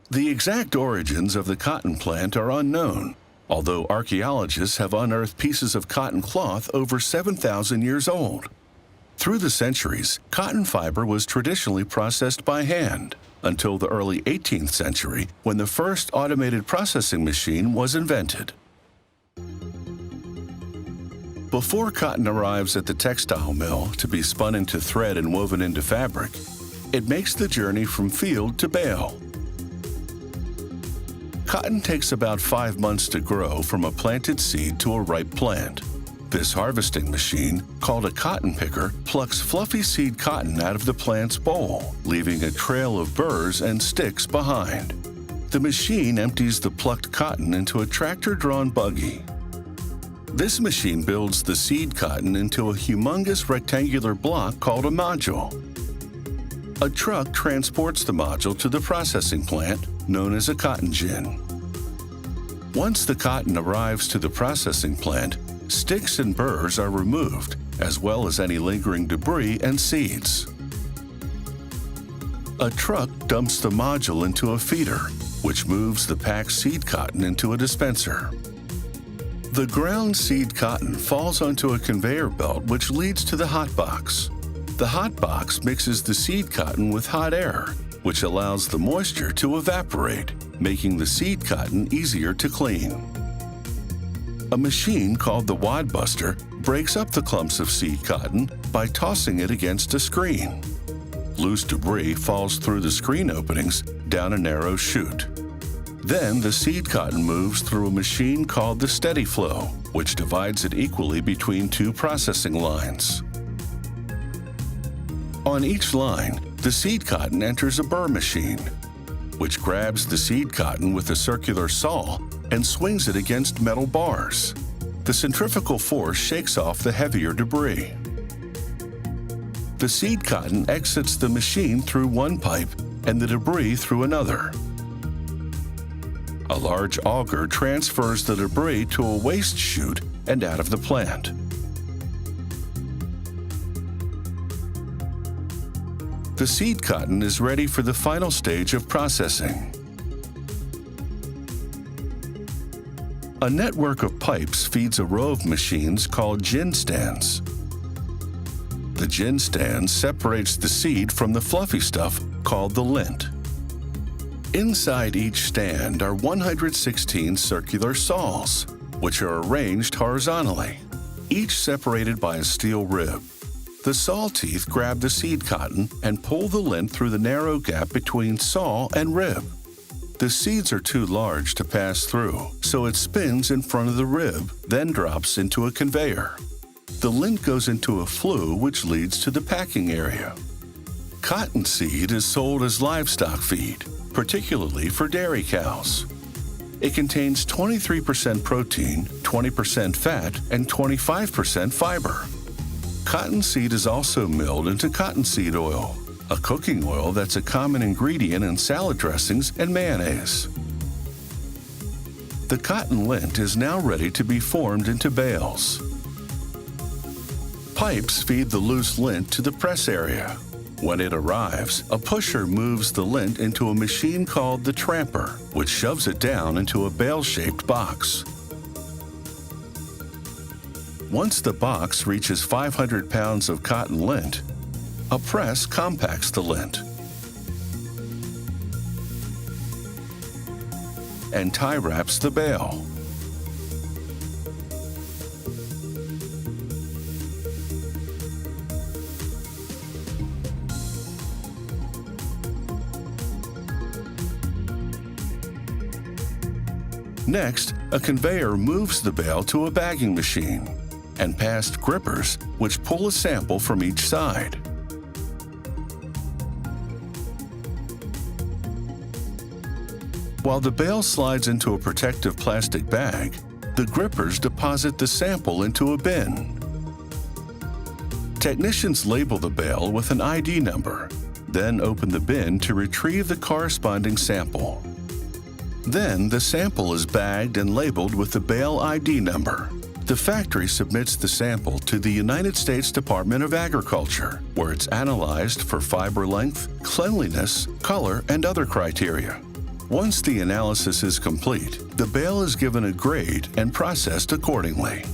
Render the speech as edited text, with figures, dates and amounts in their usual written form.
The exact origins of the cotton plant are unknown, although archaeologists have unearthed pieces of cotton cloth over 7,000 years old. Through the centuries, cotton fiber was traditionally processed by hand until the early 18th century, when the first automated processing machine was invented. Before cotton arrives at the textile mill to be spun into thread and woven into fabric, it makes the journey from field to bale. Cotton takes about 5 months to grow from a planted seed to a ripe plant. This harvesting machine, called a cotton picker, plucks fluffy seed cotton out of the plant's boll, leaving a trail of burrs and sticks behind. The machine empties the plucked cotton into a tractor-drawn buggy. This machine builds the seed cotton into a humongous rectangular block called a module. A truck transports the module to the processing plant, known as a cotton gin. Once the cotton arrives to the processing plant, sticks and burrs are removed, as well as any lingering debris and seeds. A truck dumps the module into a feeder, which moves the packed seed cotton into a dispenser. The ground seed cotton falls onto a conveyor belt which leads to the hot box. The hot box mixes the seed cotton with hot air, which allows the moisture to evaporate, making the seed cotton easier to clean. A machine called the wad buster breaks up the clumps of seed cotton by tossing it against a screen. Loose debris falls through the screen openings down a narrow chute. Then the seed cotton moves through a machine called the steady flow, which divides it equally between 2 processing lines. On each line, the seed cotton enters a burr machine, which grabs the seed cotton with a circular saw and swings it against metal bars. The centrifugal force shakes off the heavier debris. The seed cotton exits the machine through one pipe and the debris through another. A large auger transfers the debris to a waste chute and out of the plant. The seed cotton is ready for the final stage of processing. A network of pipes feeds a row of machines called gin stands. The gin stand separates the seed from the fluffy stuff called the lint. Inside each stand are 116 circular saws, which are arranged horizontally, each separated by a steel rib. The saw teeth grab the seed cotton and pull the lint through the narrow gap between saw and rib. The seeds are too large to pass through, so it spins in front of the rib, then drops into a conveyor. The lint goes into a flue which leads to the packing area. Cottonseed is sold as livestock feed, particularly for dairy cows. It contains 23% protein, 20% fat, and 25% fiber. Cottonseed is also milled into cottonseed oil, a cooking oil that's a common ingredient in salad dressings and mayonnaise. The cotton lint is now ready to be formed into bales. Pipes feed the loose lint to the press area. When it arrives, a pusher moves the lint into a machine called the tramper, which shoves it down into a bale-shaped box. Once the box reaches 500 pounds of cotton lint, a press compacts the lint and tie wraps the bale. Next, a conveyor moves the bale to a bagging machine and past grippers, which pull a sample from each side. While the bale slides into a protective plastic bag, the grippers deposit the sample into a bin. Technicians label the bale with an ID number, then open the bin to retrieve the corresponding sample. Then the sample is bagged and labeled with the bale ID number. The factory submits the sample to the United States Department of Agriculture, where it's analyzed for fiber length, cleanliness, color, and other criteria. Once the analysis is complete, the bale is given a grade and processed accordingly.